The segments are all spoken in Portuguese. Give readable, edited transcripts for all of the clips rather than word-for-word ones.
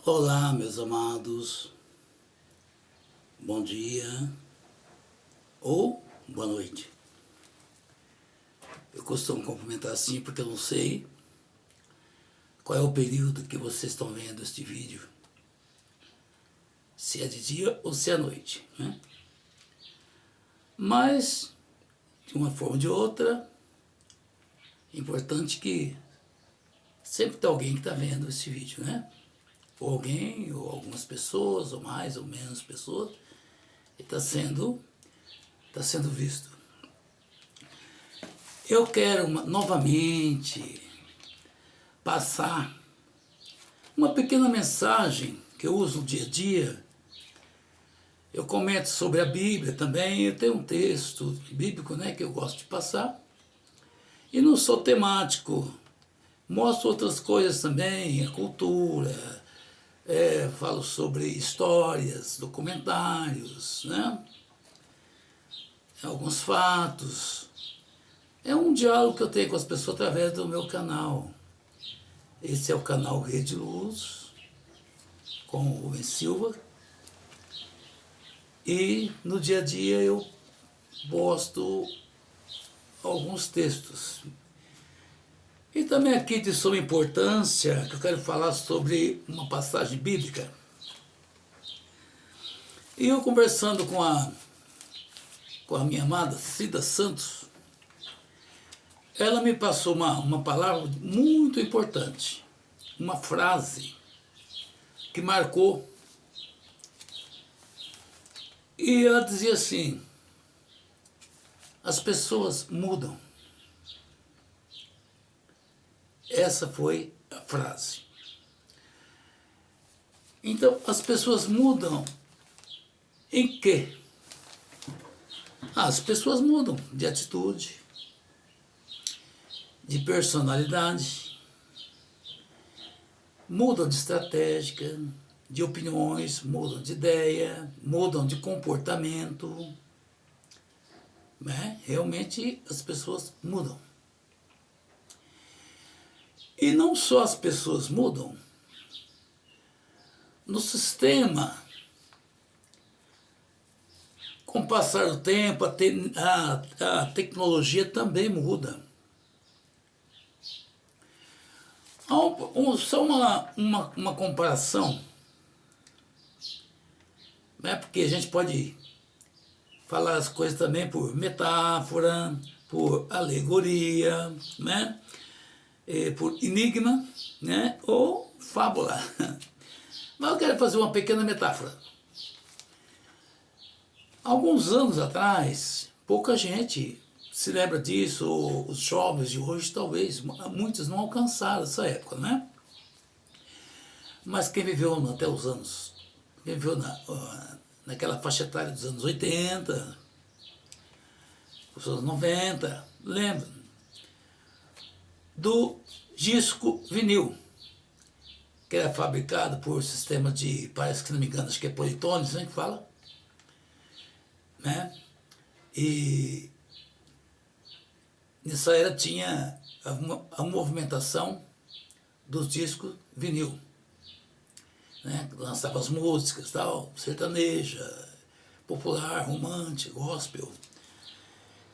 Olá, meus amados, bom dia ou boa noite. Eu costumo cumprimentar assim porque eu não sei qual é o período que vocês estão vendo este vídeo, se é de dia ou se é noite, né? Mas, de uma forma ou de outra, é importante que sempre tem alguém que está vendo esse vídeo, né? Ou alguém, ou algumas pessoas, ou mais ou menos pessoas, e está sendo visto. Eu quero novamente passar uma pequena mensagem que eu uso no dia a dia. Eu comento sobre a Bíblia também, eu tenho um texto bíblico, né, que eu gosto de passar. E não sou temático, mostro outras coisas também, a cultura, falo sobre histórias, documentários, né, alguns fatos. É um diálogo que eu tenho com as pessoas através do meu canal. Esse é o canal Rede Luz, com o Rubens Silva. E no dia a dia eu posto alguns textos. E também aqui de suma importância, que eu quero falar sobre uma passagem bíblica. E eu conversando com a minha amada Cida Santos, ela me passou uma palavra muito importante, uma frase que marcou. E ela dizia assim: as pessoas mudam. Essa foi a frase. Então, as pessoas mudam em quê? As pessoas mudam de atitude, de personalidade, mudam de estratégia, de opiniões, mudam de ideia, mudam de comportamento, né? Realmente as pessoas mudam. E não só as pessoas mudam, no sistema, com o passar do tempo, a tecnologia também muda. Só uma comparação, né? Porque a gente pode falar as coisas também por metáfora, por alegoria, né? Por enigma, né? Ou fábula. Mas eu quero fazer uma pequena metáfora. Alguns anos atrás, pouca gente se lembra disso, os jovens de hoje talvez, muitos não alcançaram essa época, né? Mas quem viveu até os anos, quem viveu naquela faixa etária dos anos 80, os anos 90, lembra do disco vinil, que era fabricado por sistema de, parece que não me engano, acho que é Politones, né, que fala, né? E nessa era tinha a movimentação dos discos vinil, né? Lançava as músicas, tal, sertaneja, popular, romântica, gospel.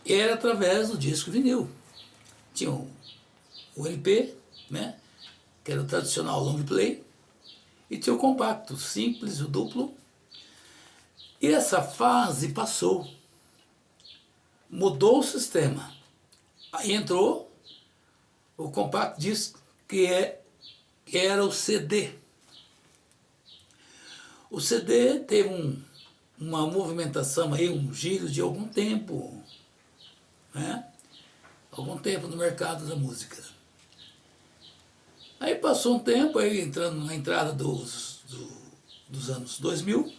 E era através do disco vinil. Tinha o LP, né? Que era o tradicional long play, e tinha o compacto, simples, o duplo. E essa fase passou. Mudou o sistema. Aí entrou o compact disc, que era o CD. O CD teve uma movimentação aí, um giro de algum tempo, né? Algum tempo no mercado da música. Aí passou um tempo, aí entrando na entrada dos anos 2000, o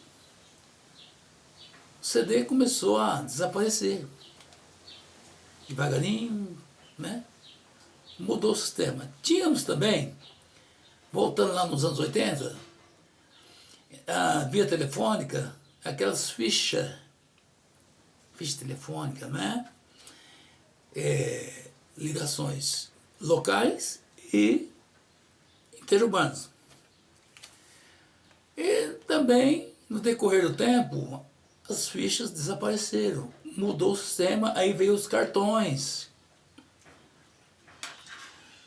CD começou a desaparecer. Devagarinho, né? Mudou o sistema. Tínhamos também, voltando lá nos anos 80, a via telefônica, aquelas ficha telefônica, né? Ligações locais e interurbanos. também, no decorrer do tempo, as fichas desapareceram. Mudou o sistema, aí veio os cartões.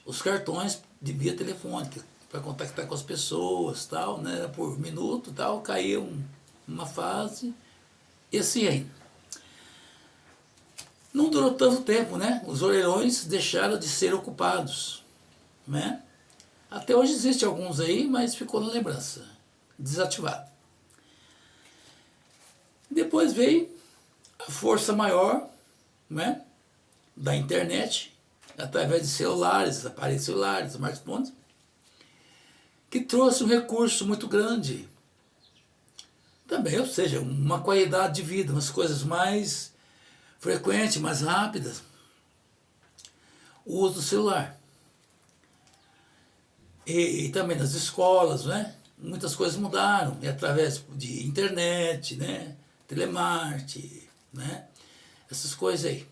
Os cartões de via telefônica, para contactar com as pessoas, tal, né, por minuto, tal, caía uma fase, e assim aí. Não durou tanto tempo, né? Os orelhões deixaram de ser ocupados, né? Até hoje existem alguns aí, mas ficou na lembrança, desativado. Depois veio a força maior, né, da internet, através de celulares, aparelhos celulares, smartphones, que trouxe um recurso muito grande. Também, ou seja, uma qualidade de vida, umas coisas mais frequentes, mais rápidas. O uso do celular. E também nas escolas, né? Muitas coisas mudaram, e através de internet, né? Telemarketing, né? Essas coisas aí.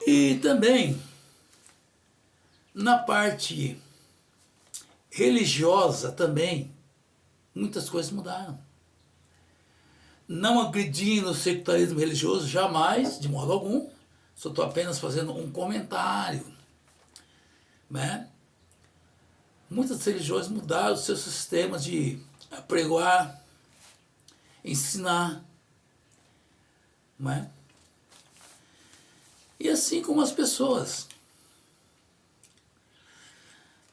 E também, na parte religiosa também, muitas coisas mudaram. Não agredindo o sectarismo religioso, jamais, de modo algum. Só estou apenas fazendo um comentário, né? Muitas religiões mudaram os seus sistemas de apregoar, ensinar, né? E assim como as pessoas.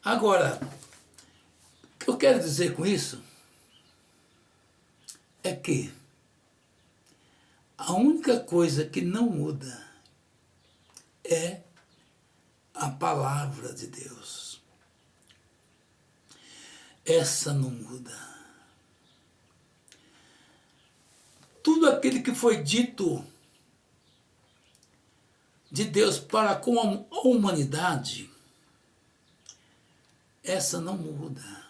Agora, o que eu quero dizer com isso é que a única coisa que não muda é a palavra de Deus. Essa não muda. Tudo aquilo que foi dito de Deus para com a humanidade, essa não muda.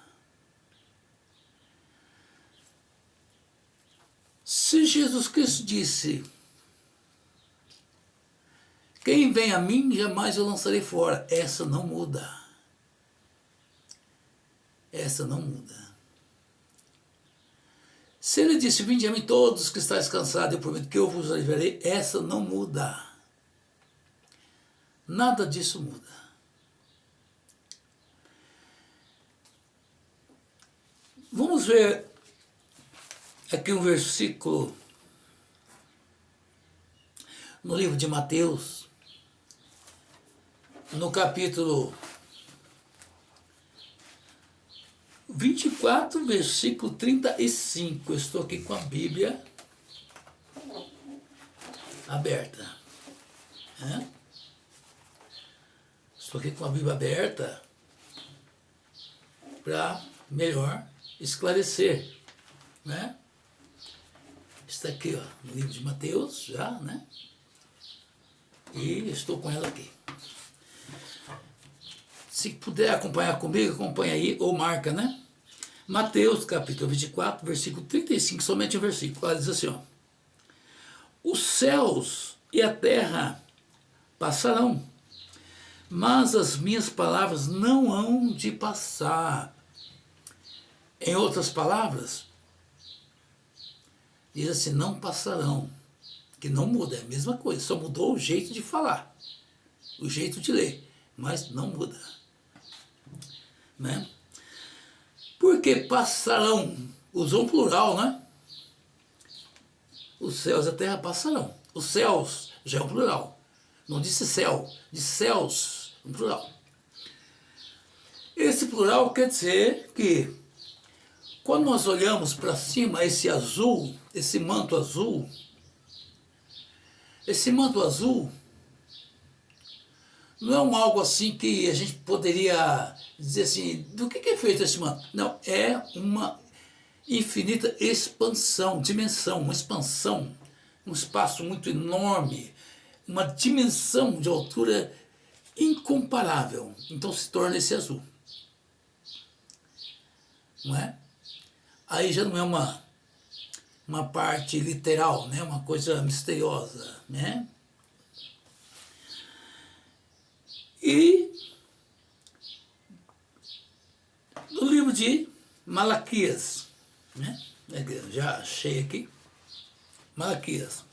Se Jesus Cristo disse: quem vem a mim, jamais eu lançarei fora, essa não muda. Essa não muda. Se ele disse: vinde a mim todos que estáis cansados, eu prometo que eu vos aliviarei, essa não muda. Nada disso muda. Vamos ver aqui um versículo no livro de Mateus, no capítulo 24, versículo 35. Eu estou aqui com a Bíblia aberta. Estou aqui com a Bíblia aberta para melhor esclarecer, né? Está aqui, ó, no livro de Mateus, já, né? E estou com ela aqui. Se puder acompanhar comigo, acompanha aí, ou marca, né? Mateus, capítulo 24, versículo 35, somente um versículo. Ela diz assim, ó: os céus e a terra passarão, mas as minhas palavras não hão de passar. Em outras palavras, diz assim, não passarão, que não muda, é a mesma coisa, só mudou o jeito de falar, o jeito de ler, mas não muda, né? Porque passarão, usou um plural, né? Os céus e a terra passarão. Os céus já é um plural, não disse céu, de céus, um plural. Esse plural quer dizer que quando nós olhamos para cima, esse azul, esse manto azul não é um algo assim que a gente poderia dizer assim, do que é feito esse manto? Não, é uma infinita expansão, dimensão, uma expansão, um espaço muito enorme, uma dimensão de altura incomparável. Então se torna esse azul. Não é? Aí já não é uma parte literal, né? Uma coisa misteriosa, né? E no livro de Malaquias, né? Já achei aqui, Malaquias.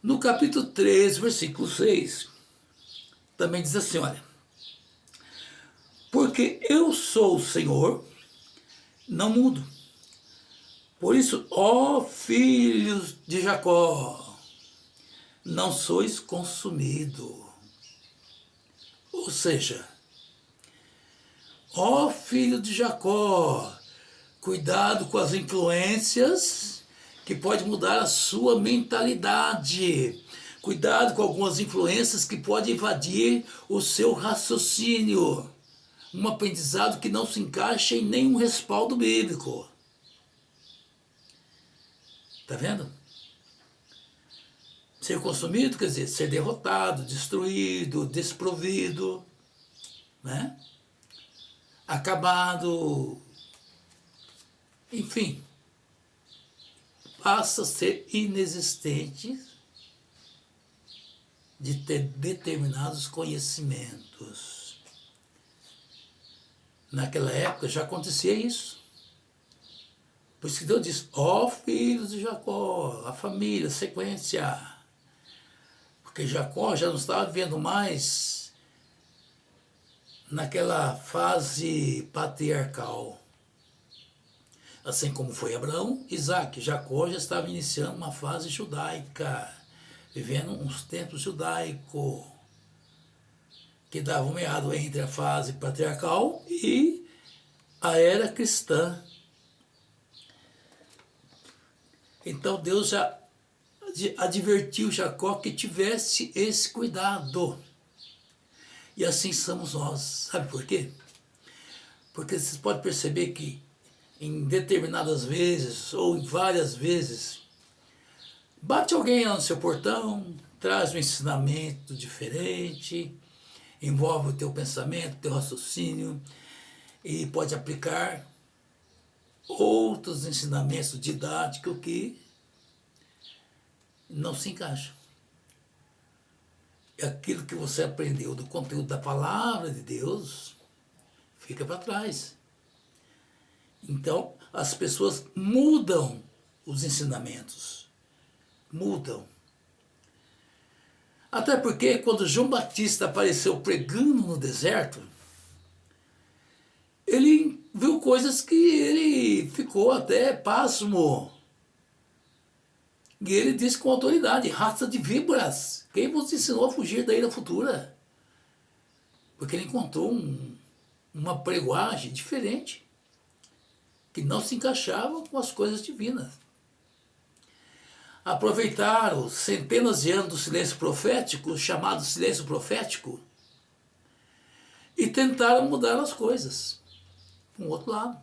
No capítulo 3, versículo 6, também diz assim, olha, porque eu sou o Senhor, não mudo. Por isso, ó filhos de Jacó, não sois consumido. Ou seja, ó filho de Jacó, cuidado com as influências que pode mudar a sua mentalidade. Cuidado com algumas influências que podem invadir o seu raciocínio. Um aprendizado que não se encaixa em nenhum respaldo bíblico. Está vendo? Ser consumido quer dizer ser derrotado, destruído, desprovido, né? Acabado, enfim, passa a ser inexistente de ter determinados conhecimentos. Naquela época já acontecia isso. Por isso que Deus diz, ó filhos de Jacó, a família, a sequência. Porque Jacó já não estava vivendo mais naquela fase patriarcal. Assim como foi Abraão, Isaac, Jacó já estava iniciando uma fase judaica, vivendo uns tempos judaicos, que dava um meado entre a fase patriarcal e a era cristã. Então Deus já advertiu Jacó que tivesse esse cuidado. E assim somos nós. Sabe por quê? Porque vocês podem perceber que em determinadas vezes, ou em várias vezes, bate alguém lá no seu portão, traz um ensinamento diferente, envolve o teu pensamento, o teu raciocínio, e pode aplicar outros ensinamentos didáticos que não se encaixam. E aquilo que você aprendeu do conteúdo da palavra de Deus fica para trás. Então, as pessoas mudam os ensinamentos. Mudam. Até porque quando João Batista apareceu pregando no deserto, ele viu coisas que ele ficou até pasmo. E ele disse com autoridade, raça de víboras, quem vos ensinou a fugir da ira futura? Porque ele encontrou uma pregoagem diferente, que não se encaixava com as coisas divinas. Aproveitaram centenas de anos do silêncio profético, chamado silêncio profético, e tentaram mudar as coisas, para o outro lado,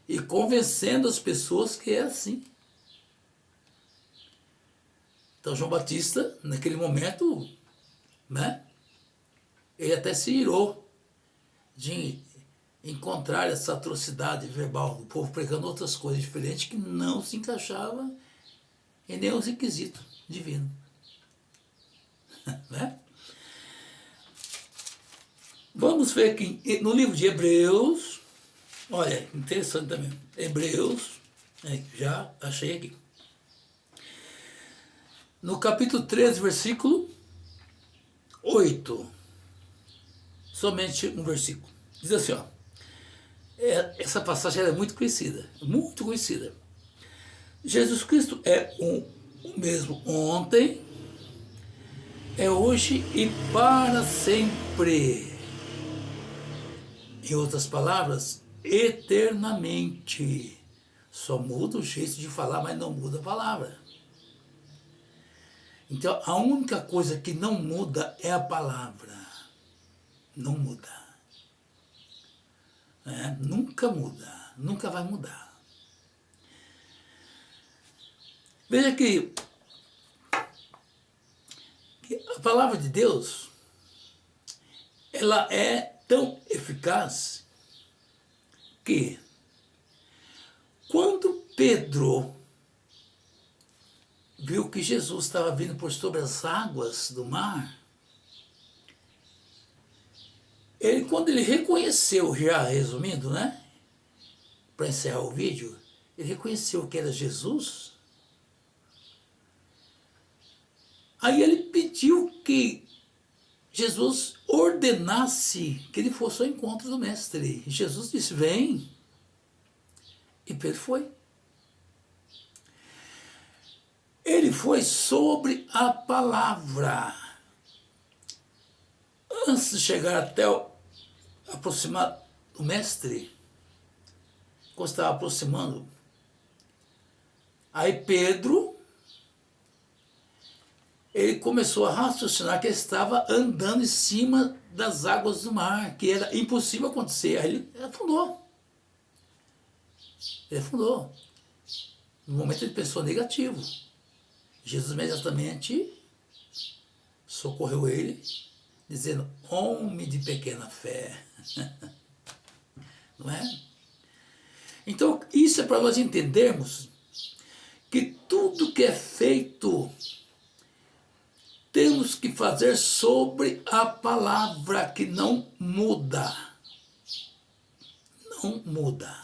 e convencendo as pessoas que é assim. Então João Batista, naquele momento, né, ele até se irou de encontrar essa atrocidade verbal do povo pregando outras coisas diferentes que não se encaixava em nenhum requisito divino. Né? Vamos ver aqui no livro de Hebreus, olha, interessante também, Hebreus, já achei aqui. No capítulo 13, versículo 8, somente um versículo, diz assim, ó, essa passagem é muito conhecida, muito conhecida. Jesus Cristo é o mesmo ontem, é hoje e para sempre. Em outras palavras, eternamente. Só muda o jeito de falar, mas não muda a palavra. Então, a única coisa que não muda é a palavra. Não muda. Nunca muda. Nunca vai mudar. Veja que a palavra de Deus, ela é tão eficaz que quando Pedro viu que Jesus estava vindo por sobre as águas do mar, quando ele reconheceu, já resumindo, né? para encerrar o vídeo, ele reconheceu que era Jesus. Aí ele pediu que Jesus ordenasse que ele fosse ao encontro do mestre. E Jesus disse, vem. E Pedro foi. Ele foi sobre a palavra. Antes de chegar até aproximar do mestre, quando estava aproximando, aí Pedro, ele começou a raciocinar que ele estava andando em cima das águas do mar, que era impossível acontecer. Aí ele afundou. Ele afundou. No momento ele pensou negativo. Jesus imediatamente socorreu ele, dizendo, homem de pequena fé. Não é? Então, isso é para nós entendermos que tudo que é feito, temos que fazer sobre a palavra que não muda. Não muda.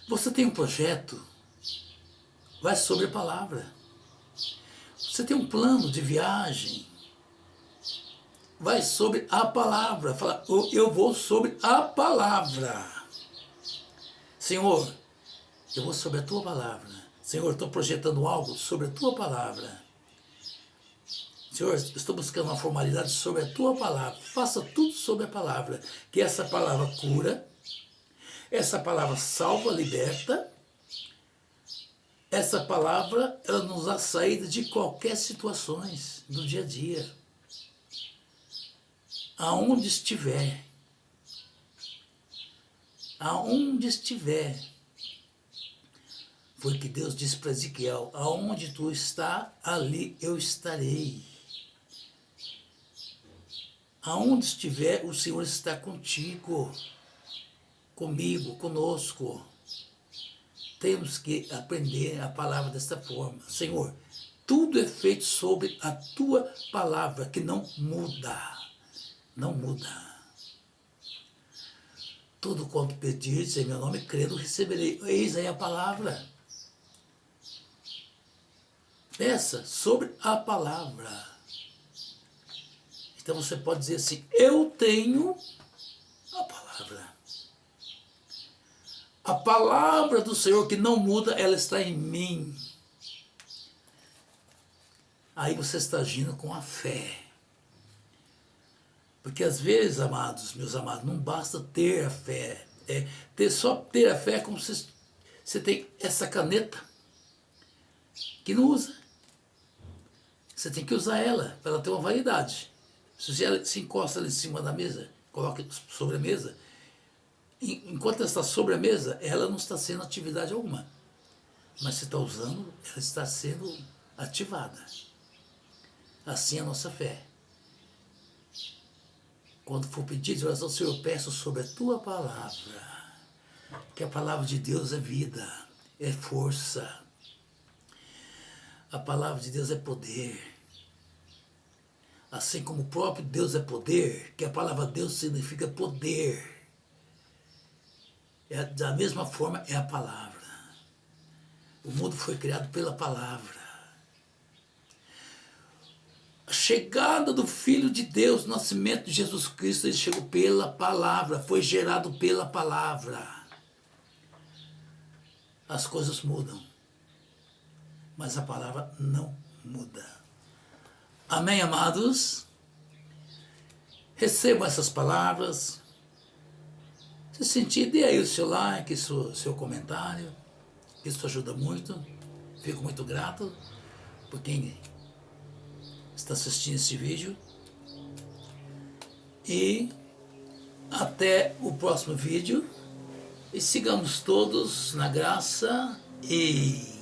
Você tem um projeto, vai sobre a palavra. Você tem um plano de viagem, vai sobre a palavra. Fala, eu vou sobre a palavra. Senhor, eu vou sobre a tua palavra. Senhor, estou projetando algo sobre a tua palavra. Senhor, estou buscando uma formalidade sobre a tua palavra. Faça tudo sobre a palavra. Que essa palavra cura, essa palavra salva, liberta. Essa palavra, ela nos dá saída de qualquer situações do dia a dia. Aonde estiver. Aonde estiver. Foi que Deus disse para Ezequiel, aonde tu está, ali eu estarei. Aonde estiver, o Senhor está contigo, comigo, conosco. Temos que aprender a palavra desta forma. Senhor, tudo é feito sobre a tua palavra, que não muda. Não muda. Tudo quanto pedires em meu nome, crendo, receberei. Eis aí a palavra. Peça sobre a palavra. Então você pode dizer assim, eu tenho a palavra. A palavra do Senhor que não muda, ela está em mim. Aí você está agindo com a fé. Porque às vezes, amados, meus amados, não basta ter a fé. Só ter a fé é como se você tem essa caneta que não usa. Você tem que usar ela para ela ter uma validade. Se ela se encosta ali em cima da mesa, coloca sobre a mesa, enquanto ela está sobre a mesa, ela não está sendo atividade alguma. Mas se está usando, ela está sendo ativada. Assim é a nossa fé. Quando for pedir de oração, Senhor, eu peço sobre a tua palavra, que a palavra de Deus é vida, é força. A palavra de Deus é poder. Assim como o próprio Deus é poder, que a palavra Deus significa poder. Da mesma forma é a palavra. O mundo foi criado pela palavra. A chegada do Filho de Deus, o nascimento de Jesus Cristo, ele chegou pela palavra, foi gerado pela palavra. As coisas mudam, mas a palavra não muda. Amém, amados? Recebam essas palavras. Se sentir, dê aí o seu like, seu comentário. Isso ajuda muito. Fico muito grato por quem está assistindo esse vídeo. E até o próximo vídeo. E sigamos todos na graça e